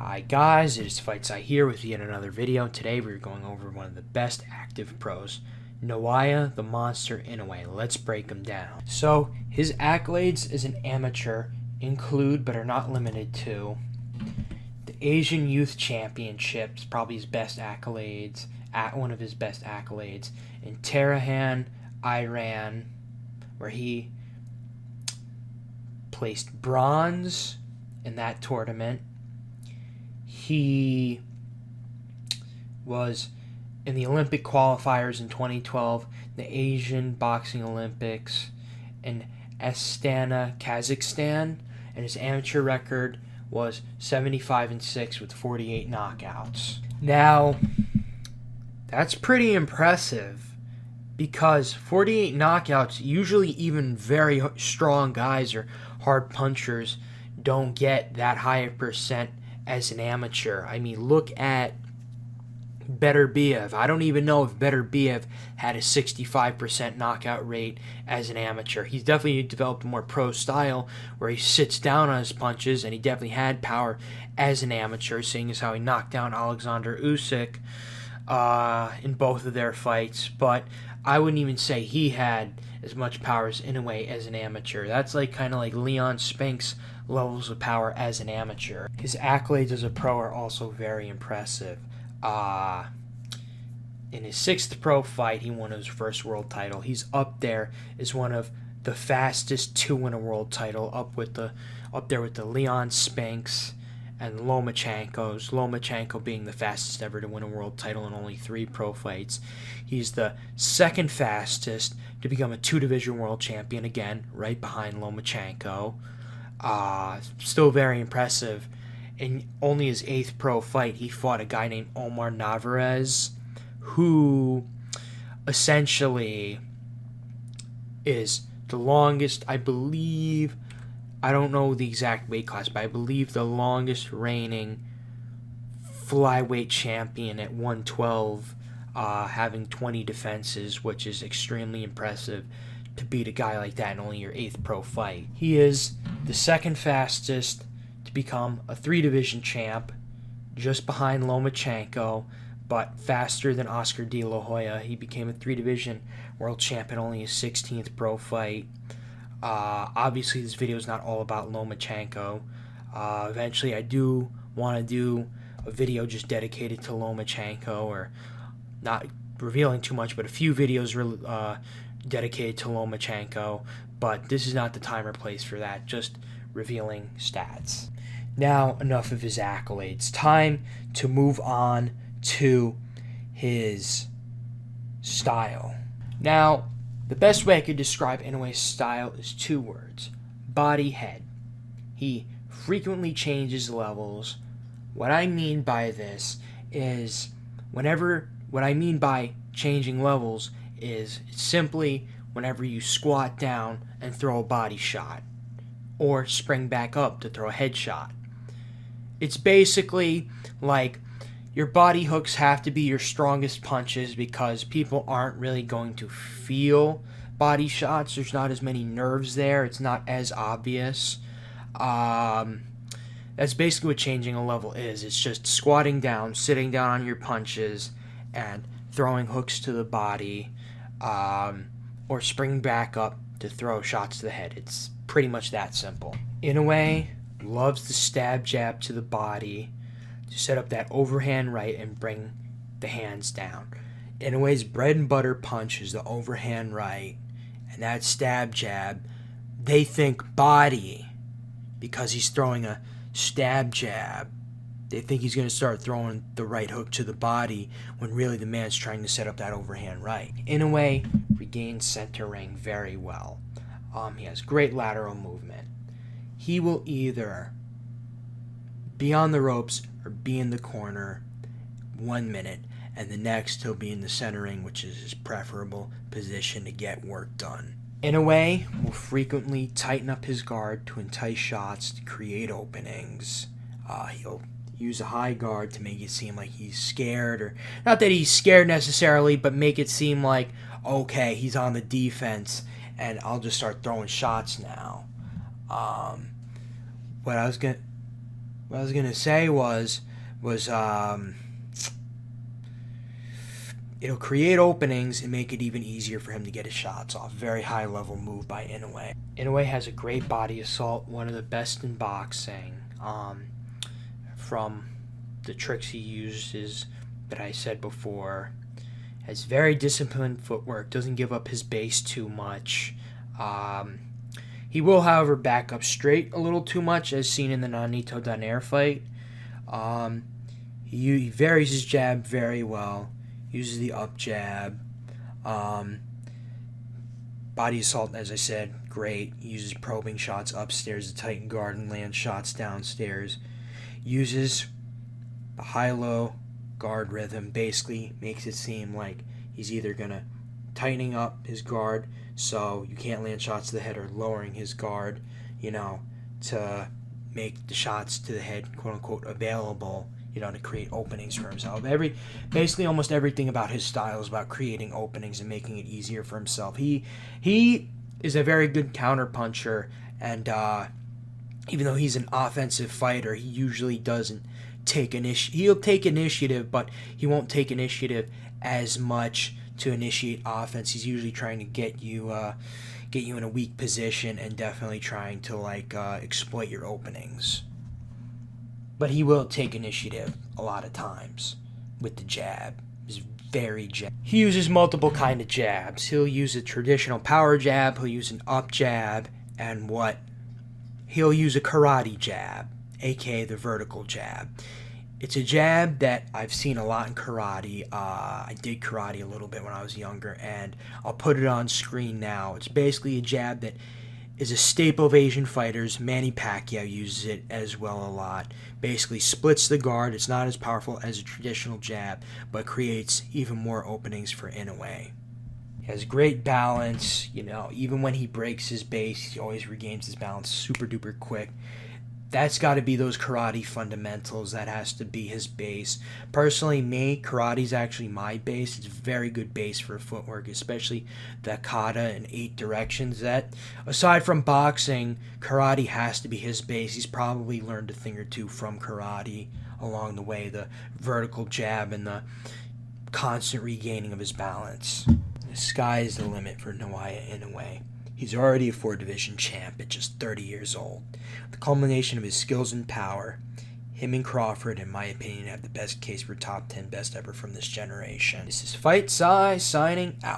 Hi guys, it is FightSci here with yet another video. Today we're going over one of the best active pros, Naoya the Monster Inoue. Let's break him down. So his accolades as an amateur include, but are not limited to, the Asian Youth Championships, probably his best accolades, one of his best accolades, in Tehran, Iran, where he placed bronze in that tournament. He was in the Olympic qualifiers in 2012, the Asian Boxing Olympics in Astana, Kazakhstan, and his amateur record was 75-6 with 48 knockouts. Now, that's pretty impressive because 48 knockouts, usually even very strong guys or hard punchers don't get that high a percent as an amateur. I mean, look at Beterbiev. I don't even know if Beterbiev had a 65% knockout rate as an amateur. He's definitely developed a more pro style where he sits down on his punches, and he definitely had power as an amateur, seeing as how he knocked down Alexander Usyk in both of their fights. But I wouldn't even say he had as much power as Inoue as an amateur. That's like kind of like Leon Spinks levels of power as an amateur. His accolades as a pro are also very impressive. In his 6th pro fight, he won his first world title. He's up there as one of the fastest to win a world title, up there with the Leon Spinks and Lomachenko's. Lomachenko being the fastest ever to win a world title in only 3 pro fights. He's the 2nd fastest to become a 2-division world champion, again, right behind Lomachenko. Still very impressive. In only his 8th pro fight, he fought a guy named Omar Navarez, who essentially is the longest, I believe, I don't know the exact weight class, but I believe the longest reigning flyweight champion at 112, having 20 defenses, which is extremely impressive to beat a guy like that in only your 8th pro fight. He is the 2nd fastest to become a 3-division champ, just behind Lomachenko, but faster than Oscar De La Hoya. He became a 3-division world champ in only his 16th pro fight. Obviously, this video is not all about Lomachenko. Eventually, I do want to do a video just dedicated to Lomachenko, or not revealing too much, but a few videos dedicated to Lomachenko, but this is not the time or place for that, just revealing stats. Now, enough of his accolades. Time to move on to his style. Now, the best way I could describe Inoue's style is 2 words: body, head. He frequently changes levels. What I mean by this is what I mean by changing levels is simply whenever you squat down and throw a body shot, or spring back up to throw a head shot. It's basically like your body hooks have to be your strongest punches because people aren't really going to feel body shots. There's not as many nerves there. It's not as obvious. That's basically what changing a level is. It's just squatting down, sitting down on your punches, and throwing hooks to the body, or spring back up to throw shots to the head. It's pretty much that simple. Inoue loves the stab jab to the body to set up that overhand right and bring the hands down. Inoue's bread and butter punch is the overhand right, and that stab jab, they think body because he's throwing a stab jab. They think he's going to start throwing the right hook to the body when really the man's trying to set up that overhand right. Inoue regains centering very well. He has great lateral movement. He will either be on the ropes or be in the corner 1 minute, and the next he'll be in the centering, which is his preferable position to get work done. Inoue will frequently tighten up his guard to entice shots to create openings. He'll use a high guard to make it seem like he's scared, or not that he's scared necessarily, but make it seem like, okay, he's on the defense and I'll just start throwing shots now. What I was gonna what I was gonna say was it'll create openings and make it even easier for him to get his shots off. Very high level move by Inoue. Inoue has a great body assault, one of the best in boxing. From the tricks he uses that I said before, has very disciplined footwork, doesn't give up his base too much. He will, however, back up straight a little too much, as seen in the Nonito Donaire fight. He varies his jab very well. Uses the up jab. Body assault, as I said, great. Uses probing shots upstairs to tighten guard and land shots downstairs. Uses the high-low guard rhythm. Basically makes it seem like he's either going to tightening up his guard so you can't land shots to the head, or lowering his guard, to make the shots to the head, quote-unquote, available, to create openings for himself. Basically almost everything about his style is about creating openings and making it easier for himself. He is a very good counterpuncher, and even though he's an offensive fighter, he usually doesn't take initiative. He'll take initiative, but he won't take initiative as much to initiate offense. He's usually trying to get you in a weak position, and definitely trying to exploit your openings. But he will take initiative a lot of times with the jab. He's very jab. He uses multiple kind of jabs. He'll use a traditional power jab, he'll use an up jab, and he'll use a karate jab, aka the vertical jab. It's a jab that I've seen a lot in karate. I did karate a little bit when I was younger, and I'll put it on screen now. It's basically a jab that is a staple of Asian fighters. Manny Pacquiao uses it as well a lot. Basically splits the guard. It's not as powerful as a traditional jab, but creates even more openings for Inoue. He has great balance. Even when he breaks his base, he always regains his balance super duper quick. That's got to be those karate fundamentals. That has to be his base. Personally, karate's actually my base. It's a very good base for footwork, especially the kata in 8 directions. That, aside from boxing, karate has to be his base. He's probably learned a thing or two from karate along the way. The vertical jab and the constant regaining of his balance. The sky is the limit for Naoya Inoue. He's already a 4-division champ at just 30 years old. The culmination of his skills and power, him and Crawford, in my opinion, have the best case for top 10 best ever from this generation. This is Fight Sai signing out.